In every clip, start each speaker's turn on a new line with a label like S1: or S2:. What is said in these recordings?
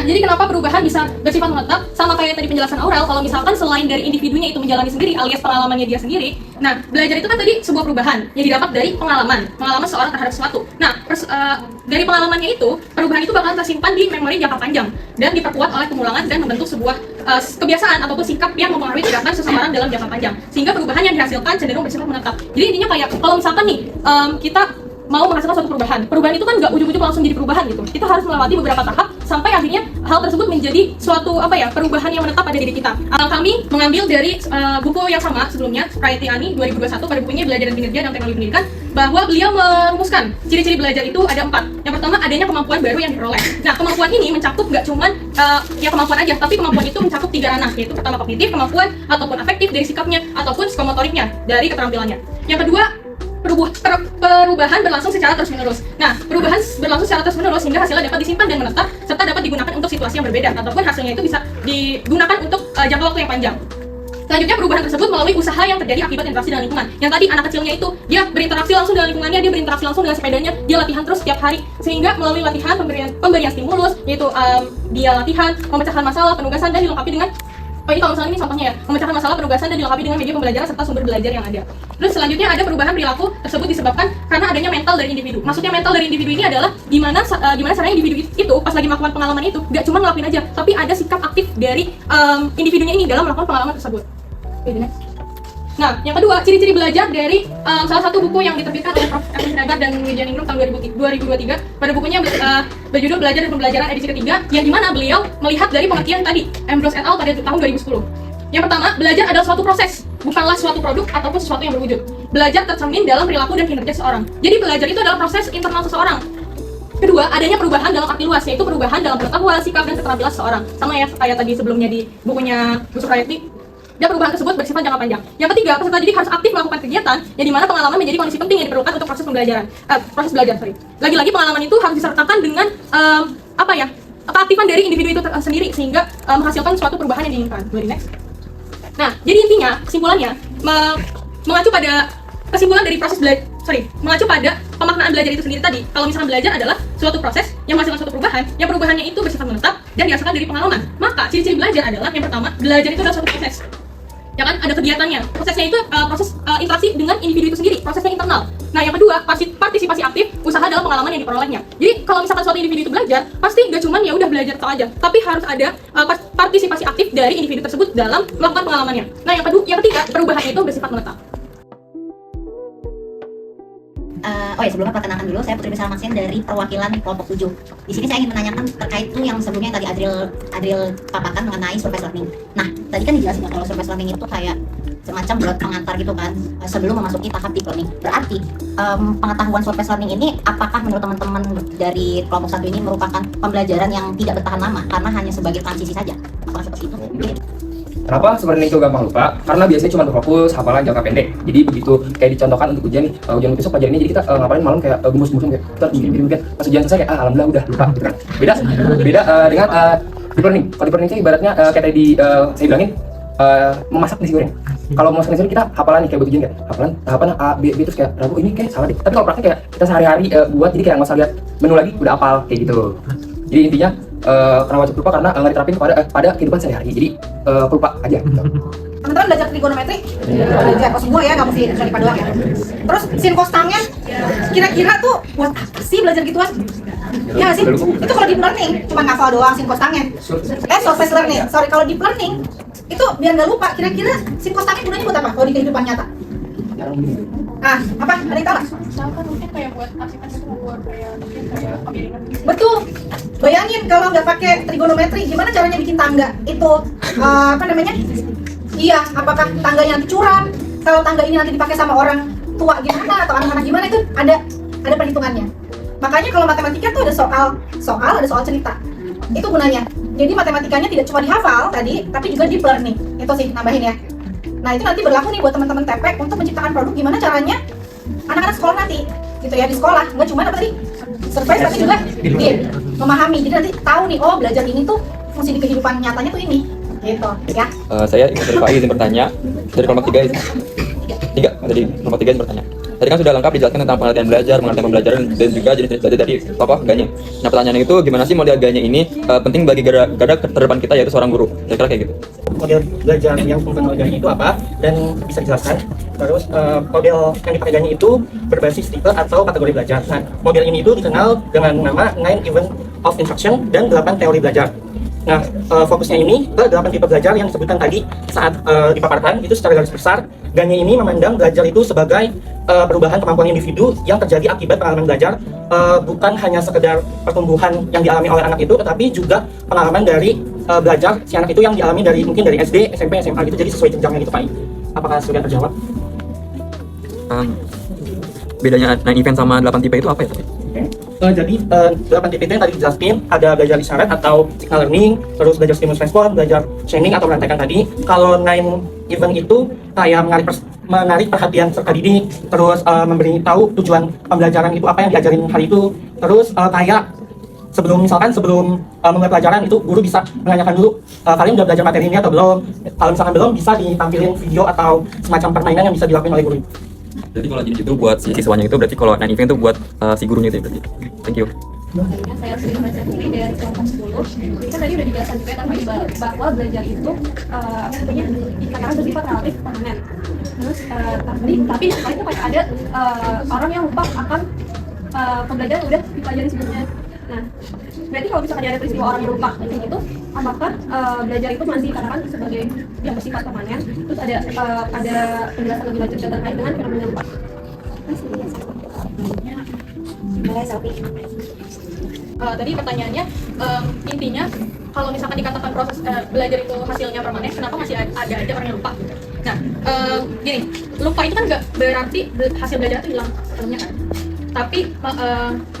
S1: jadi kenapa perubahan bisa bersifat menetap? Sama kayak tadi penjelasan Aurel, kalau misalkan selain dari individunya itu menjalani sendiri alias pengalamannya dia sendiri. Nah, belajar itu kan tadi sebuah perubahan yang didapat dari pengalaman seorang terhadap sesuatu. Nah, dari pengalamannya itu, perubahan itu bakalan tersimpan di memori jangka panjang dan diperkuat oleh pengulangan dan membentuk sebuah kebiasaan ataupun sikap yang mempengaruhi tindakan seseorang dalam jangka panjang. Sehingga perubahan yang dihasilkan cenderung bersifat menetap. Jadi intinya kayak kalau misalkan nih kita mau menghasilkan suatu perubahan itu kan nggak ujuk-ujuk langsung jadi perubahan gitu. Kita harus melewati beberapa tahap sampai akhirnya hal tersebut menjadi suatu perubahan yang menetap pada diri kita. Kami mengambil dari buku yang sama sebelumnya, Prayati Ani 2021 pada bukunya Belajar dan Kinerja dan Teknologi Pendidikan, bahwa beliau merumuskan ciri-ciri belajar itu ada 4. Yang pertama, adanya kemampuan baru yang diperoleh. Nah, kemampuan ini mencakup nggak cuman kemampuan aja, tapi kemampuan itu mencakup 3 ranah, yaitu pertama kognitif, kemampuan ataupun afektif dari sikapnya, ataupun psikomotoriknya dari keterampilannya. Yang kedua, perubahan berlangsung secara terus-menerus. Nah, perubahan berlangsung secara terus-menerus sehingga hasilnya dapat disimpan dan menetap serta dapat digunakan untuk situasi yang berbeda ataupun hasilnya itu bisa digunakan untuk jangka waktu yang panjang. Selanjutnya, perubahan tersebut melalui usaha yang terjadi akibat interaksi dengan lingkungan. Yang tadi anak kecilnya itu dia berinteraksi langsung dengan lingkungannya, dia berinteraksi langsung dengan sepedanya, dia latihan terus setiap hari sehingga melalui latihan pemberian stimulus, yaitu dia latihan memecahkan masalah, penugasan dan dilengkapi dengan ini kalau misalnya ini contohnya ya, memecahkan masalah, penugasan dan dilengkapi dengan media pembelajaran serta sumber belajar yang ada. Terus selanjutnya ada perubahan perilaku tersebut disebabkan karena adanya mental dari individu. Maksudnya mental dari individu ini adalah gimana caranya individu itu pas lagi melakukan pengalaman itu gak cuma ngelakuin aja, tapi ada sikap aktif dari individunya ini dalam melakukan pengalaman tersebut. Nah, yang kedua, ciri-ciri belajar dari salah satu buku yang diterbitkan oleh Prof. Erwin Sinaga dan Wijaningrum tahun 2023 pada bukunya berjudul Belajar dan Pembelajaran edisi ketiga, yang dimana beliau melihat dari pengertian tadi Ambrose et al. Pada tahun 2010. Yang pertama, belajar adalah suatu proses, bukanlah suatu produk ataupun sesuatu yang berwujud. Belajar tercermin dalam perilaku dan kinerja seseorang. Jadi belajar itu adalah proses internal seseorang. Kedua, adanya perubahan dalam arti luas, yaitu perubahan dalam pengetahuan, sikap, dan keterampilan seseorang. Sama ya kayak tadi sebelumnya di bukunya Bu Suprayati. Dan perubahan tersebut bersifat jangka panjang. Yang ketiga, peserta didik harus aktif melakukan kegiatan yang dimana pengalaman menjadi kondisi penting yang diperlukan untuk proses belajar. Lagi-lagi pengalaman itu harus disertakan dengan keaktifan dari individu itu sendiri sehingga menghasilkan suatu perubahan yang diinginkan. Next. Nah, jadi intinya kesimpulannya mengacu pada pemaknaan belajar itu sendiri tadi. Kalau misalkan belajar adalah suatu proses yang menghasilkan suatu perubahan, yang perubahannya itu bersifat menetap dan dihasilkan dari pengalaman. Maka ciri-ciri belajar adalah yang pertama, belajar itu adalah suatu proses. Ya kan, ada kegiatannya. Prosesnya itu proses interaksi dengan individu itu sendiri, prosesnya internal. Nah, yang kedua, partisipasi aktif, usaha dalam pengalaman yang diperolehnya. Jadi, kalau misalkan suatu individu itu belajar, pasti gak cuman ya udah belajar tau aja, tapi harus ada partisipasi aktif dari individu tersebut dalam melakukan pengalamannya. Nah, yang ketiga, perubahannya itu bersifat menetap.
S2: Sebelumnya perkenalkan dulu, saya Putri Bisal Maksin dari perwakilan kelompok 7. Di sini saya ingin menanyakan terkait itu yang sebelumnya yang tadi Adril paparkan mengenai surface learning. Nah, tadi kan dijelasin kalau surface learning itu kayak semacam buat pengantar gitu kan sebelum memasuki tahap deep learning. Berarti pengetahuan surface learning ini apakah menurut teman-teman dari kelompok 1 ini merupakan pembelajaran yang tidak bertahan lama karena hanya sebagai transisi saja? Apakah seperti itu?
S3: Kenapa sebenarnya itu gampang lupa? Karena biasanya cuma berfokus hafalan jangka pendek. Jadi begitu kayak dicontohkan untuk ujian nih, ujian besok pelajaran ini, jadi kita ngapain malam kayak gumus-gumusan kayak kita mikir pas ujian selesai kayak alhamdulillah udah lupa gitu kan. Beda dengan deep learning. Kalau deep learning itu ibaratnya kayak tadi saya bilangin memasak nasi goreng. Kalau memasak nasi goreng kita hafalan nih kayak buat ujian kayak hafalan A, B terus kayak ragu ini kayak salah deh. Tapi kalau praktek kayak kita sehari-hari buat, jadi kayak nggak usah lihat menu lagi udah hafal kayak gitu. Jadi intinya kenapa cepat lupa karena nggak diterapin pada kehidupan sehari-hari, jadi pelupa aja gitu.
S4: Teman-teman belajar trigonometri? Belajar kok semua ya, nggak mesti IPA doang ya. Terus sin cos tangen, kira-kira tuh buat apa sih belajar gituan? Ya nggak sih? Itu kalau deep learning cuma ngafal doang sin cos tangen. Surface learning, kalau deep learning itu biar nggak lupa, kira-kira sin cos tangen gunanya buat apa kalau di kehidupan nyata? Nah, apa? Ada yang tahu nggak?
S1: Misalkan mungkin kayak buat arsitek itu membuat kayak pembiayaan.
S4: Betul. Bayangin kalau nggak pakai trigonometri, gimana caranya bikin tangga? Itu Iya, apakah tangganya nanti curam? Kalau tangga ini nanti dipakai sama orang tua gimana atau anak-anak gimana, itu ada perhitungannya. Makanya kalau matematika tuh ada soal cerita. Itu gunanya. Jadi matematikanya tidak cuma dihafal tadi, tapi juga deep learning. Itu sih nambahin ya. Nah, itu nanti berlaku nih buat teman-teman TPK untuk menciptakan produk gimana caranya anak-anak sekolah nanti gitu ya, di sekolah nggak cuma apa tadi survei tapi juga memahami. Jadi nanti tahu nih, oh belajar ini tuh fungsi di kehidupan nyatanya tuh ini gitu ya.
S5: Saya Iqbal Rifai izin bertanya dari kelompok 3 izin. Tadi kelompok 3 izin bertanya. tadi kan sudah lengkap dijelaskan tentang pengertian belajar, pengertian pembelajaran, dan juga jenis-jenis belajar dari tokoh Ganya. Nah, pertanyaannya itu gimana sih model Ganya ini penting bagi garda terdepan kita, yaitu seorang guru? Kira-kira kayak gitu.
S6: Model belajar yang dilakukan oleh Ganya itu apa dan bisa dijelaskan. Terus model yang dipakai Ganya itu berbasis tipe atau kategori belajar. Nah, model ini itu dikenal dengan nama 9 Event of Instruction dan 8 teori belajar. Nah, fokusnya ini ke 8 tipe belajar yang disebutkan tadi saat dipaparkan itu secara garis besar. Ganya ini memandang belajar itu sebagai perubahan kemampuan individu yang terjadi akibat pengalaman belajar, bukan hanya sekedar pertumbuhan yang dialami oleh anak itu, tetapi juga pengalaman dari belajar si anak itu yang dialami dari mungkin dari SD, SMP, SMA gitu. Jadi sesuai jenjangnya gitu, Pak. Apakah sudah terjawab?
S5: Bedanya 9 event sama 8 tipe itu apa ya?
S6: Jadi 8 tipe itu yang tadi dijelaskan, ada belajar isyarat atau signal learning, terus belajar stimulus respon, belajar chaining atau merantekan tadi. Kalau 9 event itu kayak menarik perhatian peserta didik, terus memberi tahu tujuan pembelajaran itu apa yang diajarin hari itu, terus kayak sebelum memulai pelajaran itu guru bisa menanyakan dulu kalian udah belajar materi ini atau belum. Kalau misalkan belum, bisa ditampilin video atau semacam permainan yang bisa dilakukan oleh guru.
S5: Jadi kalau jenis itu buat si siswanya itu, berarti kalau 9 event itu buat si gurunya itu ya berarti. Thank you.
S1: Saya sering baca ini dari kelompok 10. Kan tadi udah dijelaskan juga tentang bahwa belajar itu sebenarnya dikatakan bersifat relatif permanen. Terus tapi itu kayak ada orang yang lupa akan pembelajaran yang udah dipelajari sebelumnya. Nah, berarti kalau misalkan ada peristiwa orang yang lupa kayak gitu, apakah belajar itu masih dikatakan sebagai yang bersifat permanen? Terus ada penjelasan lebih lanjut terkait dengan fenomena lupa. Tadi pertanyaannya intinya kalau misalkan dikatakan proses belajar itu hasilnya permanen, kenapa masih ada aja orang yang lupa? Nah, gini, lupa itu kan nggak berarti hasil belajar itu hilang sepenuhnya kan, tapi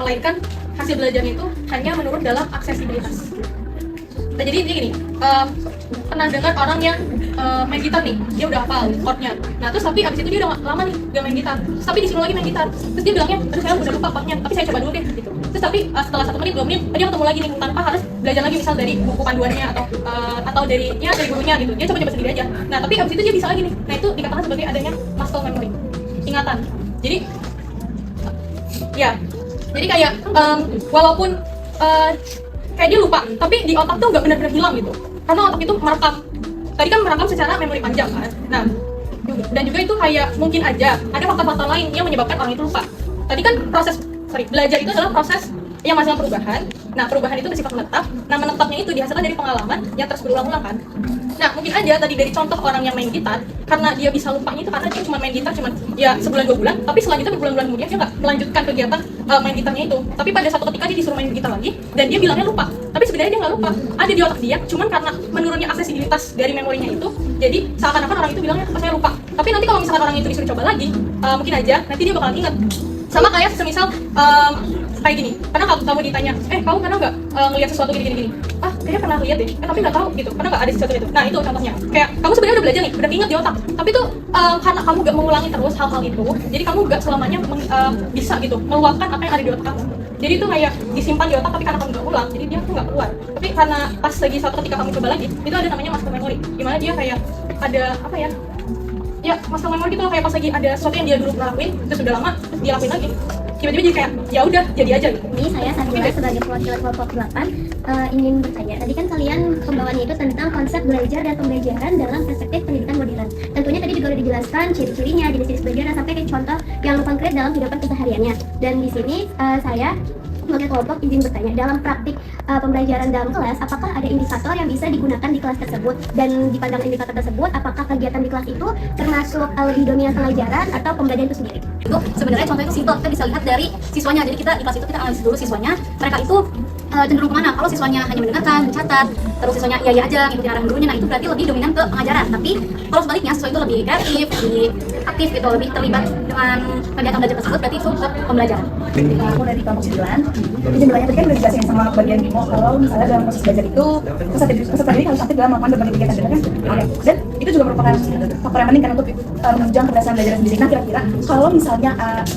S1: melainkan hasil belajarnya itu hanya menurun dalam aksesibilitas. Nah, jadi intinya gini, pernah dengar orang yang main gitar nih, dia udah hafal chordnya. Nah, terus tapi abis itu dia udah lama nih gak main gitar, terus tapi disuruh lagi main gitar, terus dia bilangnya, aduh saya udah lupa chordnya, tapi saya coba dulu deh gitu. Terus tapi setelah 1 menit, 2 menit, dia ketemu lagi nih tanpa harus belajar lagi misal dari buku panduannya atau dari gurunya gitu. Dia coba sendiri aja. Nah, tapi abis itu dia bisa lagi nih. Nah, itu dikatakan sebagai adanya muscle memory, ingatan. Jadi ya, jadi kayak walaupun kayak dia lupa, tapi di otak tuh nggak benar-benar hilang gitu, karena otak itu merekam. Tadi kan merekam secara memori panjang kan. Nah, dan juga itu kayak mungkin aja ada faktor-faktor lain yang menyebabkan orang itu lupa. Tadi kan belajar itu adalah proses yang menghasilkan perubahan. Nah, perubahan itu bersifat menetap. Nah, menetapnya itu dihasilkan dari pengalaman yang terus berulang-ulang kan. Nah, mungkin aja tadi dari contoh orang yang main gitar, karena dia bisa lupanya itu karena dia cuma main gitar ya sebulan 2 bulan, tapi selanjutnya berbulan-bulan kemudian dia nggak melanjutkan kegiatan main gitarnya itu. Tapi pada suatu ketika dia disuruh main gitar lagi dan dia bilangnya lupa, tapi sebenarnya dia nggak lupa, ada di otak dia, cuman karena menurunnya aksesibilitas dari memorinya itu, jadi seakan-akan orang itu bilangnya saya lupa. Tapi nanti kalau misalkan orang itu disuruh coba lagi, mungkin aja nanti dia bakalan ingat. Sama kayak semisal kayak gini, karena kamu ditanya, kamu pernah nggak ngelihat sesuatu gini? Kayaknya pernah lihat deh, tapi nggak tahu gitu, karena nggak ada sesuatu itu. Nah, itu contohnya. Kayak kamu sebenarnya udah belajar nih, udah ingat di otak, tapi tuh karena kamu nggak mengulangi terus hal-hal itu, jadi kamu nggak selamanya bisa gitu meluapkan apa yang ada di otak kamu. Jadi itu kayak disimpan di otak, tapi karena kamu nggak ulang, jadi dia tuh nggak keluar. Tapi karena pas lagi suatu ketika kamu coba lagi, itu ada namanya muscle memory, gimana dia kayak ada apa ya? Ya, muscle memory gitu, kayak pas lagi ada sesuatu yang dia dulu pernah lakuin, terus udah lama, terus dia lakuin lagi. Tiba-tiba jadi kayak, ya udah, jadi aja gitu.
S7: Ini saya Sandra sebagai perwakilan kelompok 8 ingin bertanya. Tadi kan kalian pembawaannya itu tentang konsep belajar dan pembelajaran dalam perspektif pendidikan modern. Tentunya tadi juga udah dijelaskan ciri-cirinya, jenis-jenis belajar, sampai ke contoh yang konkret dalam kehidupan kesehariannya. Dan di sini saya sebagai kelompok izin bertanya, dalam praktik pembelajaran dalam kelas, apakah ada indikator yang bisa digunakan di kelas tersebut? Dan dipandang indikator tersebut, apakah kegiatan di kelas itu termasuk lebih dominan pengajaran atau pembelajaran itu sendiri?
S2: Itu sebenarnya contohnya itu simpel, kita bisa lihat dari siswanya. Jadi kita di kelas itu kita analisis dulu siswanya, mereka itu cenderung kemana. Kalau siswanya hanya mendengarkan, mencatat, terus siswanya iya aja ngikutin arahan gurunya, nah itu berarti lebih dominan ke pengajaran. Tapi kalau sebaliknya siswa itu lebih kreatif, lebih aktif gitu, lebih terlibat dengan kegiatan belajar tersebut, berarti itu ke pembelajaran.
S8: Aku dari kelompok 9, izin bertanya, tadi kan udah dijelasin sama bagian Bimo kalau misalnya dalam proses belajar itu peserta didik harus aktif dalam melakukan berbagai kegiatan, benar kan? Dan itu juga merupakan faktor yang penting kan untuk menunjang keberhasilan belajar sendiri. Nah, kira-kira kalau misalnya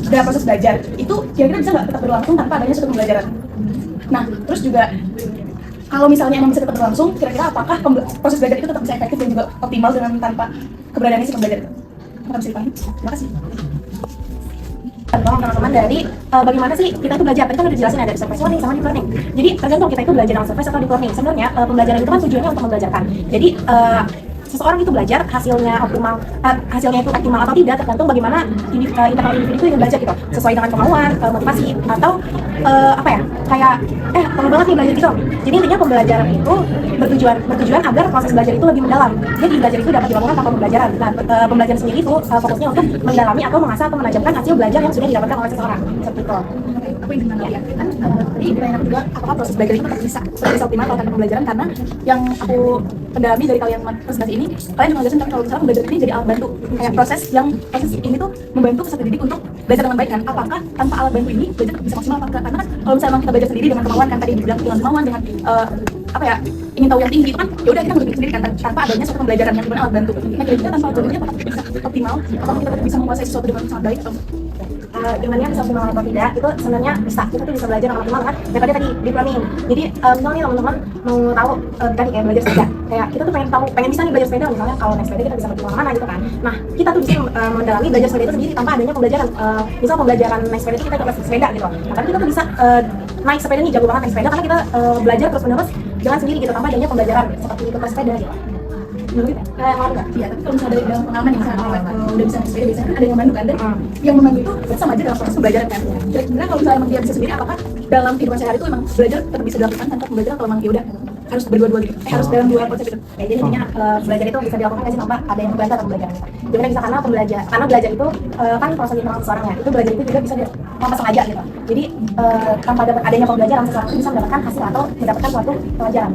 S8: dalam proses belajar itu kira-kira bisa nggak tetap berlangsung tanpa adanya suatu pembelajaran? Nah, terus juga kalau misalnya emang bisa tetap berlangsung, kira-kira apakah proses belajar itu tetap bisa efektif dan juga optimal dengan tanpa keberadaannya si pembelajar itu? Apakah bisa dipahami? Terima kasih. teman-teman dari bagaimana sih kita itu belajar. Tadi kan udah dijelasin ada surface learning sama deep learning. Jadi tergantung kita itu belajar dalam surface atau deep learning. Sebenarnya pembelajaran itu kan tujuannya untuk membelajarkan. Jadi seseorang itu belajar hasilnya itu optimal atau tidak tergantung bagaimana internal individu itu ingin belajar gitu, sesuai dengan kemauan, motivasi atau kayak perlu banget nih belajar gitu. Jadi intinya pembelajaran itu bertujuan agar proses belajar itu lebih mendalam. Jadi belajar itu dapat dilakukan tanpa pembelajaran. Dan pembelajaran sendiri itu fokusnya untuk mendalami atau mengasah atau menajamkan hasil belajar yang sudah didapatkan oleh seseorang. Seperti itu. Aku ingin menambahkan kan tadi pertanyaan juga apakah proses belajar itu tetap bisa optimal kalau tanpa pembelajaran, karena yang aku pendalami dari kalian presentasi ini, kalian juga ngejelasin kalau misalnya pembelajaran ini jadi alat bantu, kayak proses ini tuh membantu peserta didik untuk belajar dengan baik kan. Apakah tanpa alat bantu ini belajar bisa maksimal? Karena kan kalau misalnya kita belajar sendiri dengan kemauan kan tadi dibilang dengan kemauan, dengan ingin tahu yang tinggi itu kan ya udah kita ngerti sendiri kan tanpa adanya suatu pembelajaran yang benar alat bantu. Nah kira-kira tanpa alat bantunya apakah bisa optimal? Apakah kita bisa menguasai sesuatu dengan sangat baik atau gimana bisa optimal atau tidak, itu sebenarnya bisa, kita tuh bisa belajar dengan optimal kan daripada tadi deep learning. Jadi misalnya teman-teman mau tahu tadi kayak belajar sepeda, kayak kita tuh pengen bisa nih belajar sepeda, misalnya kalau naik sepeda kita bisa pergi kemana-mana gitu kan. Nah kita tuh bisa mendalami belajar sepeda itu sendiri tanpa adanya pembelajaran. Misal pembelajaran naik sepeda itu kita ikut les sepeda gitu, nah kan kita tuh bisa naik sepeda nih, jago banget naik sepeda karena kita belajar terus menerus jalan sendiri gitu tanpa adanya pembelajaran seperti ikut les sepeda gitu. Menurut kita, iya, tapi kalau misalnya dari dalam pengalaman yang misalnya udah bisa naik sepeda, biasanya kan ada yang membantu kan, dan yang membantu itu sama aja dalam proses pembelajaran kan. Kira-kira kalau misalnya emang dia bisa sendiri, apakah dalam kehidupan sehari itu emang belajar tetap bisa dilakukan tanpa pembelajaran, kalau emang ya udah harus berdua-dua gitu, harus dalam dua konsep itu. Jadi intinya belajar itu bisa dilakukan nggak sih tanpa ada yang membantu atau pembelajaran? Gimana bisa, karena belajar itu kan proses internal seseorang ya, itu belajar itu juga bisa tanpa sengaja gitu. Jadi tanpa adanya pembelajaran seseorang itu bisa mendapatkan hasil atau mendapatkan suatu pelajaran.